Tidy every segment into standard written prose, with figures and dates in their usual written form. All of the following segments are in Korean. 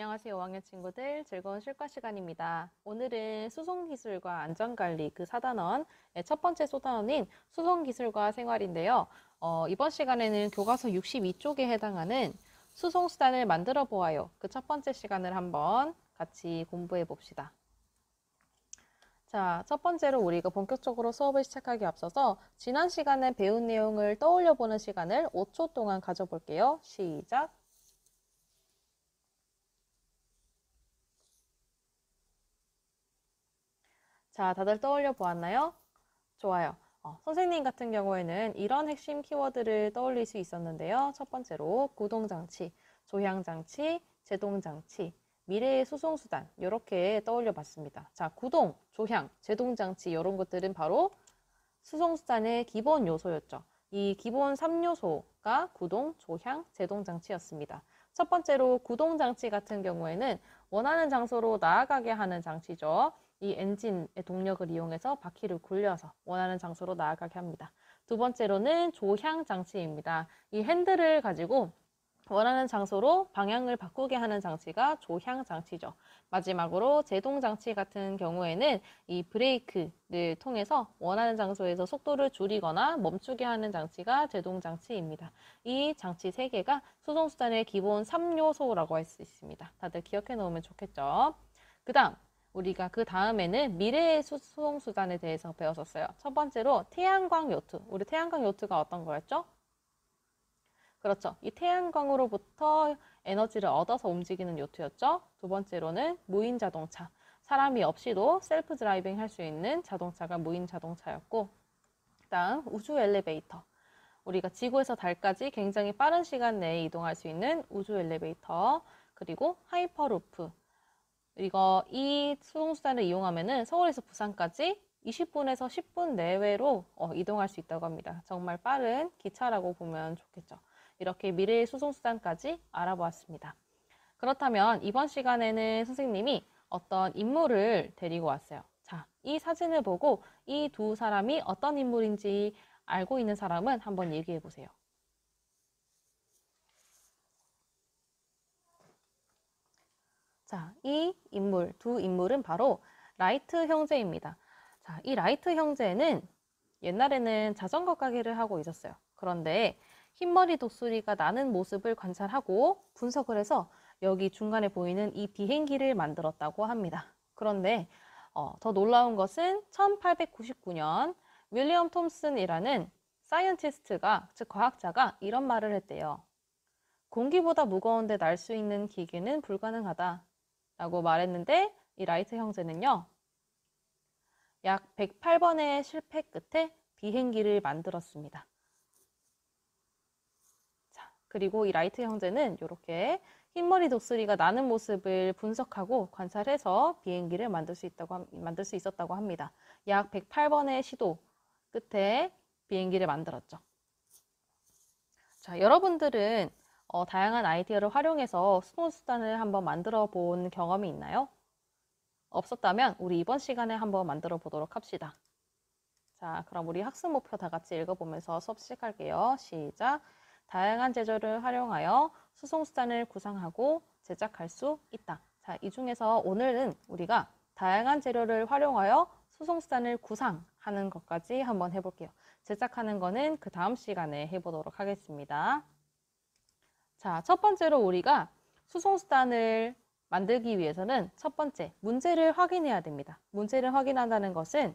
안녕하세요, 5학년 친구들. 즐거운 실과 시간입니다. 오늘은 수송기술과 안전관리 그 4단원의 첫 번째 소단원인 수송기술과 생활인데요. 이번 시간에는 교과서 62쪽에 해당하는 수송수단을 만들어 보아요. 그 첫 번째 시간을 한번 같이 공부해 봅시다. 자, 첫 번째로 우리가 본격적으로 수업을 시작하기 앞서서 지난 시간에 배운 내용을 떠올려 보는 시간을 5초 동안 가져볼게요. 시작! 자, 다들 떠올려 보았나요? 좋아요. 선생님 같은 경우에는 이런 핵심 키워드를 떠올릴 수 있었는데요. 첫 번째로 구동장치, 조향장치, 제동장치, 미래의 수송수단 이렇게 떠올려 봤습니다. 자, 구동, 조향, 제동장치 이런 것들은 바로 수송수단의 기본 요소였죠. 이 기본 3요소가 구동, 조향, 제동장치였습니다. 첫 번째로 구동장치 같은 경우에는 원하는 장소로 나아가게 하는 장치죠. 이 엔진의 동력을 이용해서 바퀴를 굴려서 원하는 장소로 나아가게 합니다. 두 번째로는 조향 장치입니다. 이 핸들을 가지고 원하는 장소로 방향을 바꾸게 하는 장치가 조향 장치죠. 마지막으로 제동 장치 같은 경우에는 이 브레이크를 통해서 원하는 장소에서 속도를 줄이거나 멈추게 하는 장치가 제동 장치입니다. 이 장치 3개가 수송수단의 기본 3요소라고 할 수 있습니다. 다들 기억해 놓으면 좋겠죠. 우리가 그 다음에는 미래의 수송수단에 대해서 배웠었어요. 첫 번째로 태양광 요트. 우리 태양광 요트가 어떤 거였죠? 그렇죠. 이 태양광으로부터 에너지를 얻어서 움직이는 요트였죠. 두 번째로는 무인 자동차. 사람이 없이도 셀프 드라이빙 할 수 있는 자동차가 무인 자동차였고, 그다음 우주 엘리베이터. 우리가 지구에서 달까지 굉장히 빠른 시간 내에 이동할 수 있는 우주 엘리베이터. 그리고 하이퍼루프. 이 수송수단을 이용하면은 서울에서 부산까지 20분에서 10분 내외로 이동할 수 있다고 합니다. 정말 빠른 기차라고 보면 좋겠죠. 이렇게 미래의 수송수단까지 알아보았습니다. 그렇다면 이번 시간에는 선생님이 어떤 인물을 데리고 왔어요. 자, 이 사진을 보고 이 두 사람이 어떤 인물인지 알고 있는 사람은 한번 얘기해 보세요. 자, 두 인물은 바로 라이트 형제입니다. 자, 이 라이트 형제는 옛날에는 자전거 가게를 하고 있었어요. 그런데 흰머리 독수리가 나는 모습을 관찰하고 분석을 해서 여기 중간에 보이는 이 비행기를 만들었다고 합니다. 그런데 더 놀라운 것은 1899년 윌리엄 톰슨이라는 사이언티스트가, 즉 과학자가 이런 말을 했대요. 공기보다 무거운데 날 수 있는 기계는 불가능하다 라고 말했는데 이 라이트 형제는요. 약 108번의 실패 끝에 비행기를 만들었습니다. 자, 그리고 이 라이트 형제는 이렇게 흰머리 독수리가 나는 모습을 분석하고 관찰해서 비행기를 만들 수 있었다고 합니다. 약 108번의 시도 끝에 비행기를 만들었죠. 자, 여러분들은 다양한 아이디어를 활용해서 수송수단을 한번 만들어 본 경험이 있나요? 없었다면 우리 이번 시간에 한번 만들어 보도록 합시다. 자, 그럼 우리 학습 목표 다 같이 읽어보면서 수업 시작할게요. 시작! 다양한 재료를 활용하여 수송수단을 구상하고 제작할 수 있다. 자, 이 중에서 오늘은 우리가 다양한 재료를 활용하여 수송수단을 구상하는 것까지 한번 해볼게요. 제작하는 거는 그 다음 시간에 해보도록 하겠습니다. 자, 첫 번째로 우리가 수송수단을 만들기 위해서는 첫 번째, 문제를 확인해야 됩니다. 문제를 확인한다는 것은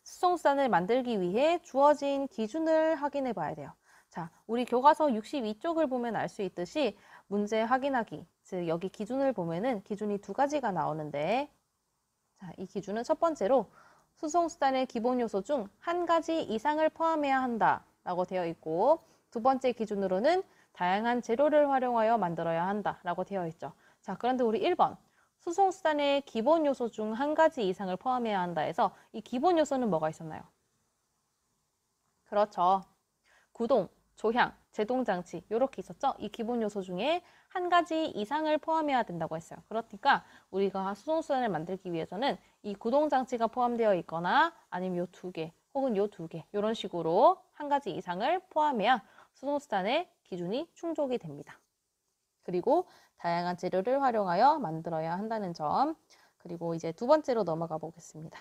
수송수단을 만들기 위해 주어진 기준을 확인해 봐야 돼요. 자, 우리 교과서 62쪽을 보면 알 수 있듯이 문제 확인하기, 즉 여기 기준을 보면은 기준이 2가지가 나오는데, 자, 이 기준은 첫 번째로 수송수단의 기본 요소 중 1가지 이상을 포함해야 한다 라고 되어 있고, 두 번째 기준으로는 다양한 재료를 활용하여 만들어야 한다 라고 되어 있죠. 자, 그런데 우리 1번 수송수단의 기본 요소 중 1가지 이상을 포함해야 한다 해서 이 기본 요소는 뭐가 있었나요? 그렇죠. 구동, 조향, 제동장치 이렇게 있었죠. 이 기본 요소 중에 1가지 이상을 포함해야 된다고 했어요. 그러니까 우리가 수송수단을 만들기 위해서는 이 구동장치가 포함되어 있거나 아니면 요 2개 혹은 요 2개 이런 식으로 1가지 이상을 포함해야 수송수단의 기준이 충족이 됩니다. 그리고 다양한 재료를 활용하여 만들어야 한다는 점. 그리고 이제 두 번째로 넘어가 보겠습니다.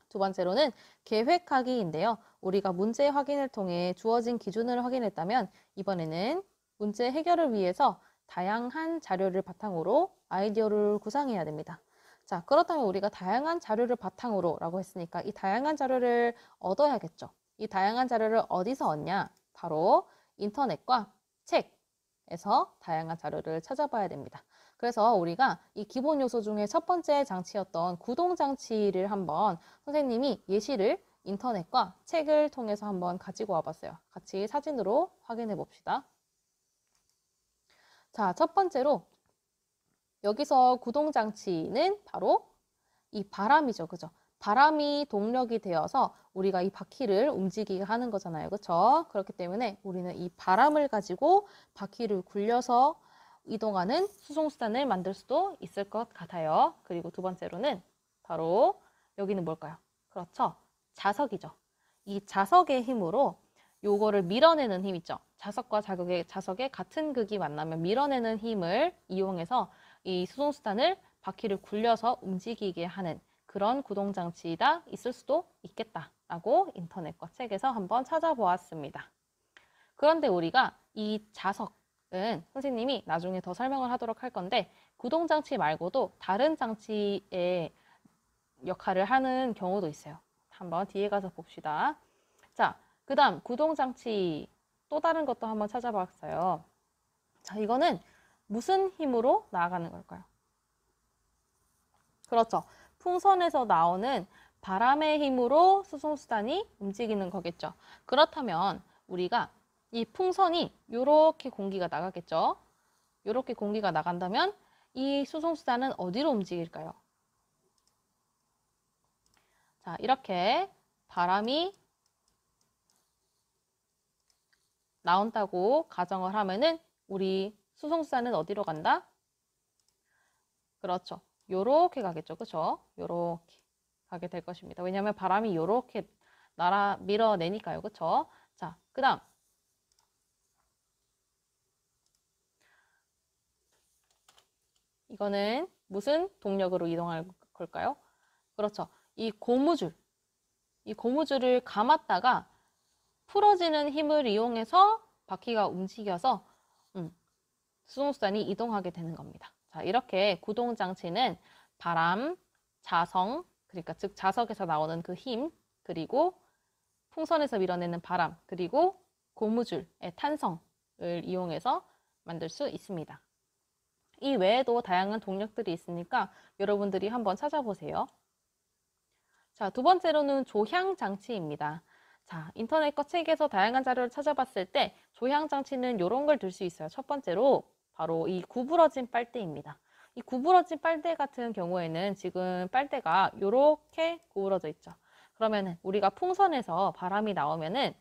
두 번째로는 계획하기인데요. 우리가 문제 확인을 통해 주어진 기준을 확인했다면 이번에는 문제 해결을 위해서 다양한 자료를 바탕으로 아이디어를 구상해야 됩니다. 자, 그렇다면 우리가 다양한 자료를 바탕으로 라고 했으니까 이 다양한 자료를 얻어야겠죠. 이 다양한 자료를 어디서 얻냐? 바로 인터넷과 책에서 다양한 자료를 찾아봐야 됩니다. 그래서 우리가 이 기본 요소 중에 첫 번째 장치였던 구동장치를 한번 선생님이 예시를 인터넷과 책을 통해서 한번 가지고 와봤어요. 같이 사진으로 확인해 봅시다. 자, 첫 번째로 여기서 구동장치는 바로 이 바람이죠. 그죠? 바람이 동력이 되어서 우리가 이 바퀴를 움직이게 하는 거잖아요. 그렇죠? 그렇기 때문에 우리는 이 바람을 가지고 바퀴를 굴려서 이동하는 수송수단을 만들 수도 있을 것 같아요. 그리고 두 번째로는 바로 여기는 뭘까요? 그렇죠. 자석이죠. 이 자석의 힘으로 요거를 밀어내는 힘 있죠. 자석과 자석의 같은 극이 만나면 밀어내는 힘을 이용해서 이 수송수단을 바퀴를 굴려서 움직이게 하는 그런 구동장치가 있을 수도 있겠다라고 인터넷과 책에서 한번 찾아보았습니다. 그런데 우리가 이 자석은 선생님이 나중에 더 설명을 하도록 할 건데 구동장치 말고도 다른 장치의 역할을 하는 경우도 있어요. 한번 뒤에 가서 봅시다. 자, 그 다음 구동장치 또 다른 것도 한번 찾아봤어요. 자, 이거는 무슨 힘으로 나아가는 걸까요? 그렇죠. 풍선에서 나오는 바람의 힘으로 수송수단이 움직이는 거겠죠. 그렇다면 우리가 이 풍선이 이렇게 공기가 나가겠죠. 이렇게 공기가 나간다면 이 수송수단은 어디로 움직일까요? 자, 이렇게 바람이 나온다고 가정을 하면은 우리 수송수단은 어디로 간다? 그렇죠. 요렇게 가겠죠. 그렇죠? 요렇게 가게 될 것입니다. 왜냐하면 바람이 요렇게 밀어내니까요. 그렇죠? 자, 그 다음 이거는 무슨 동력으로 이동할 걸까요? 그렇죠. 이 고무줄을 감았다가 풀어지는 힘을 이용해서 바퀴가 움직여서 수송수단이 이동하게 되는 겁니다. 자, 이렇게 구동장치는 바람, 자성, 그러니까 즉 자석에서 나오는 그 힘, 그리고 풍선에서 밀어내는 바람, 그리고 고무줄의 탄성을 이용해서 만들 수 있습니다. 이 외에도 다양한 동력들이 있으니까 여러분들이 한번 찾아보세요. 자, 두 번째로는 조향장치입니다. 자, 인터넷과 책에서 다양한 자료를 찾아봤을 때 조향장치는 이런 걸 들 수 있어요. 첫 번째로 바로 이 구부러진 빨대입니다. 이 구부러진 빨대 같은 경우에는 지금 빨대가 이렇게 구부러져 있죠. 그러면은 우리가 풍선에서 바람이 나오면은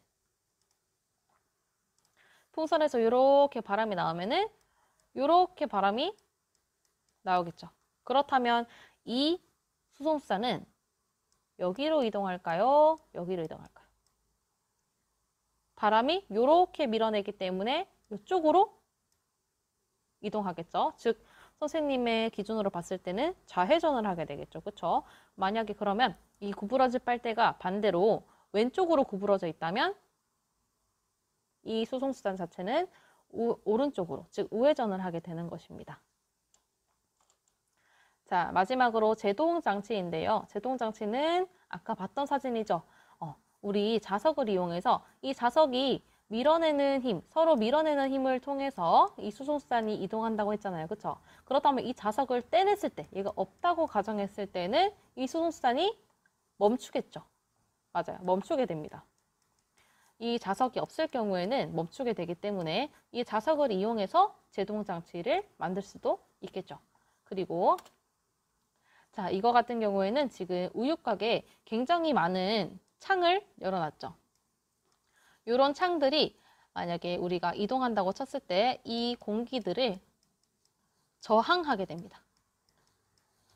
풍선에서 이렇게 바람이 나오면은 이렇게 바람이 나오겠죠. 그렇다면 이 수송수단은 여기로 이동할까요? 여기로 이동할까요? 바람이 이렇게 밀어내기 때문에 이쪽으로 이동하겠죠. 즉 선생님의 기준으로 봤을 때는 좌회전을 하게 되겠죠. 그렇죠? 만약에 그러면 이 구부러진 빨대가 반대로 왼쪽으로 구부러져 있다면 이 수송수단 자체는 오른쪽으로, 즉 우회전을 하게 되는 것입니다. 자, 마지막으로 제동장치인데요. 제동장치는 아까 봤던 사진이죠. 우리 자석을 이용해서 이 자석이 밀어내는 힘, 서로 밀어내는 힘을 통해서 이 수송수단이 이동한다고 했잖아요. 그렇죠? 그렇다면 이 자석을 떼냈을 때, 얘가 없다고 가정했을 때는 이 수송수단이 멈추겠죠. 맞아요. 멈추게 됩니다. 이 자석이 없을 경우에는 멈추게 되기 때문에 이 자석을 이용해서 제동장치를 만들 수도 있겠죠. 그리고 자, 이거 같은 경우에는 지금 우유곽에 굉장히 많은 창을 열어놨죠. 이런 창들이 만약에 우리가 이동한다고 쳤을 때 이 공기들을 저항하게 됩니다.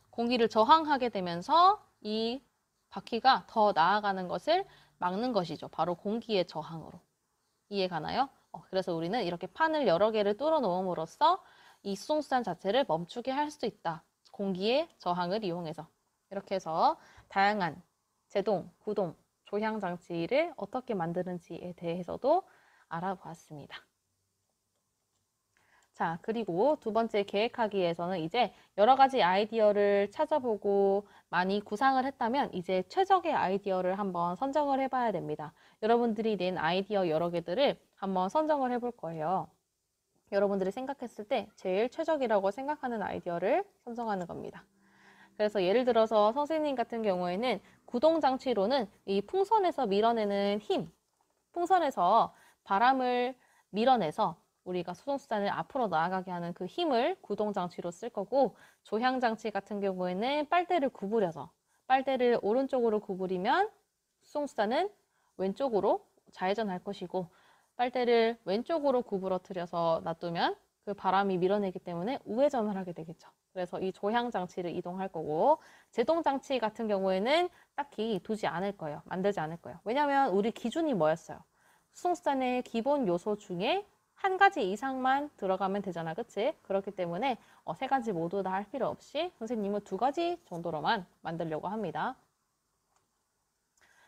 공기를 저항하게 되면서 이 바퀴가 더 나아가는 것을 막는 것이죠. 바로 공기의 저항으로. 이해 가나요? 그래서 우리는 이렇게 판을 여러 개를 뚫어 놓음으로써 이 수송수단 자체를 멈추게 할 수 있다. 공기의 저항을 이용해서. 이렇게 해서 다양한 제동, 구동, 조향 장치를 어떻게 만드는지에 대해서도 알아보았습니다. 자, 그리고 두 번째 계획하기에서는 이제 여러 가지 아이디어를 찾아보고 많이 구상을 했다면 이제 최적의 아이디어를 한번 선정을 해봐야 됩니다. 여러분들이 낸 아이디어 여러 개들을 한번 선정을 해볼 거예요. 여러분들이 생각했을 때 제일 최적이라고 생각하는 아이디어를 선정하는 겁니다. 그래서 예를 들어서 선생님 같은 경우에는 구동장치로는 이 풍선에서 밀어내는 힘, 풍선에서 바람을 밀어내서 우리가 수송수단을 앞으로 나아가게 하는 그 힘을 구동장치로 쓸 거고, 조향장치 같은 경우에는 빨대를 구부려서 빨대를 오른쪽으로 구부리면 수송수단은 왼쪽으로 좌회전할 것이고, 빨대를 왼쪽으로 구부러뜨려서 놔두면 그 바람이 밀어내기 때문에 우회전을 하게 되겠죠. 그래서 이 조향장치를 이동할 거고, 제동장치 같은 경우에는 딱히 두지 않을 거예요. 만들지 않을 거예요. 왜냐하면 우리 기준이 뭐였어요? 수송수단의 기본 요소 중에 한 가지 이상만 들어가면 되잖아, 그치? 그렇기 때문에 세 가지 모두 다 할 필요 없이 선생님은 두 가지 정도로만 만들려고 합니다.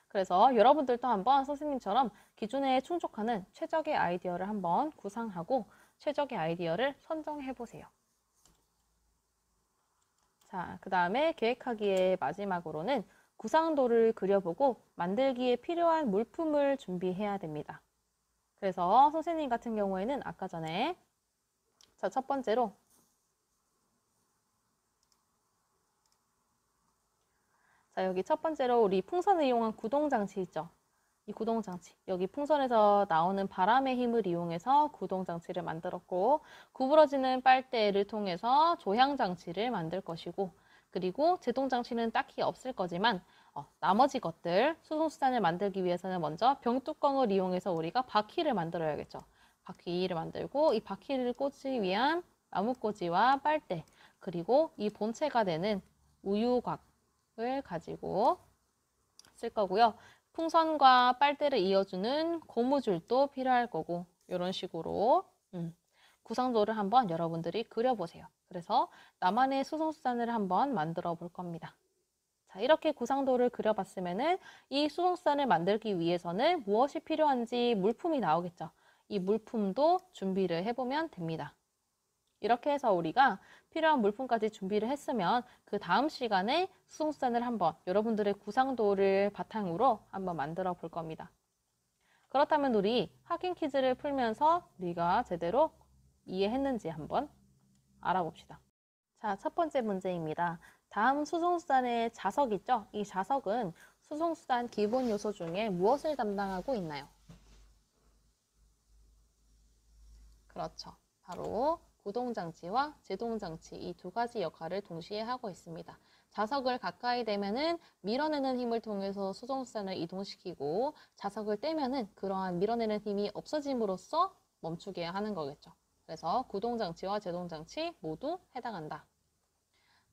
그래서 여러분들도 한번 선생님처럼 기준에 충족하는 최적의 아이디어를 한번 구상하고 최적의 아이디어를 선정해 보세요. 자, 그 다음에 계획하기의 마지막으로는 구상도를 그려보고 만들기에 필요한 물품을 준비해야 됩니다. 그래서 선생님 같은 경우에는 아까 전에 자, 첫 번째로 자, 여기 첫 번째로 우리 풍선을 이용한 구동장치 있죠? 이 구동장치. 여기 풍선에서 나오는 바람의 힘을 이용해서 구동장치를 만들었고, 구부러지는 빨대를 통해서 조향장치를 만들 것이고, 그리고 제동장치는 딱히 없을 거지만 나머지 것들, 수송수단을 만들기 위해서는 먼저 병뚜껑을 이용해서 우리가 바퀴를 만들어야겠죠. 바퀴를 만들고 이 바퀴를 꽂기 위한 나무꽂이와 빨대, 그리고 이 본체가 되는 우유곽을 가지고 쓸 거고요. 풍선과 빨대를 이어주는 고무줄도 필요할 거고, 이런 식으로 구상도를 한번 여러분들이 그려보세요. 그래서 나만의 수송수단을 한번 만들어 볼 겁니다. 자, 이렇게 구상도를 그려봤으면은 이 수송수단을 만들기 위해서는 무엇이 필요한지 물품이 나오겠죠. 이 물품도 준비를 해보면 됩니다. 이렇게 해서 우리가 필요한 물품까지 준비를 했으면 그 다음 시간에 수송수단을 한번 여러분들의 구상도를 바탕으로 한번 만들어 볼 겁니다. 그렇다면 우리 확인 퀴즈를 풀면서 우리가 제대로 이해했는지 한번 알아봅시다. 자, 첫 번째 문제입니다. 다음 수송수단의 자석 있죠? 이 자석은 수송수단 기본 요소 중에 무엇을 담당하고 있나요? 그렇죠. 바로 구동장치와 제동장치 이 두 가지 역할을 동시에 하고 있습니다. 자석을 가까이 대면은 밀어내는 힘을 통해서 수송수단을 이동시키고, 자석을 떼면은 그러한 밀어내는 힘이 없어짐으로써 멈추게 하는 거겠죠. 그래서 구동장치와 제동장치 모두 해당한다.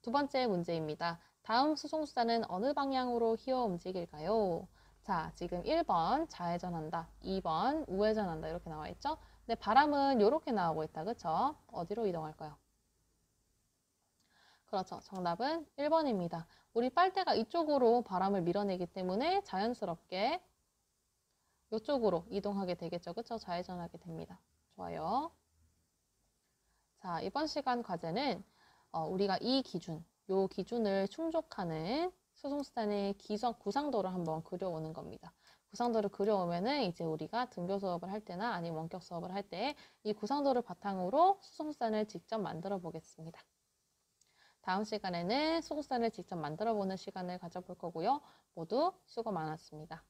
두 번째 문제입니다. 다음 수송수단은 어느 방향으로 휘어 움직일까요? 자, 지금 1번 좌회전한다, 2번 우회전한다 이렇게 나와 있죠? 근데 바람은 이렇게 나오고 있다, 그쵸? 어디로 이동할까요? 그렇죠. 정답은 1번입니다. 우리 빨대가 이쪽으로 바람을 밀어내기 때문에 자연스럽게 이쪽으로 이동하게 되겠죠. 그쵸? 좌회전하게 됩니다. 좋아요. 자, 이번 시간 과제는 우리가 이 기준을 충족하는 수송수단의 구상도를 한번 그려오는 겁니다. 구상도를 그려오면은 이제 우리가 등교 수업을 할 때나 아니면 원격 수업을 할 때 이 구상도를 바탕으로 수송수단을 직접 만들어 보겠습니다. 다음 시간에는 수송수단을 직접 만들어 보는 시간을 가져볼 거고요. 모두 수고 많았습니다.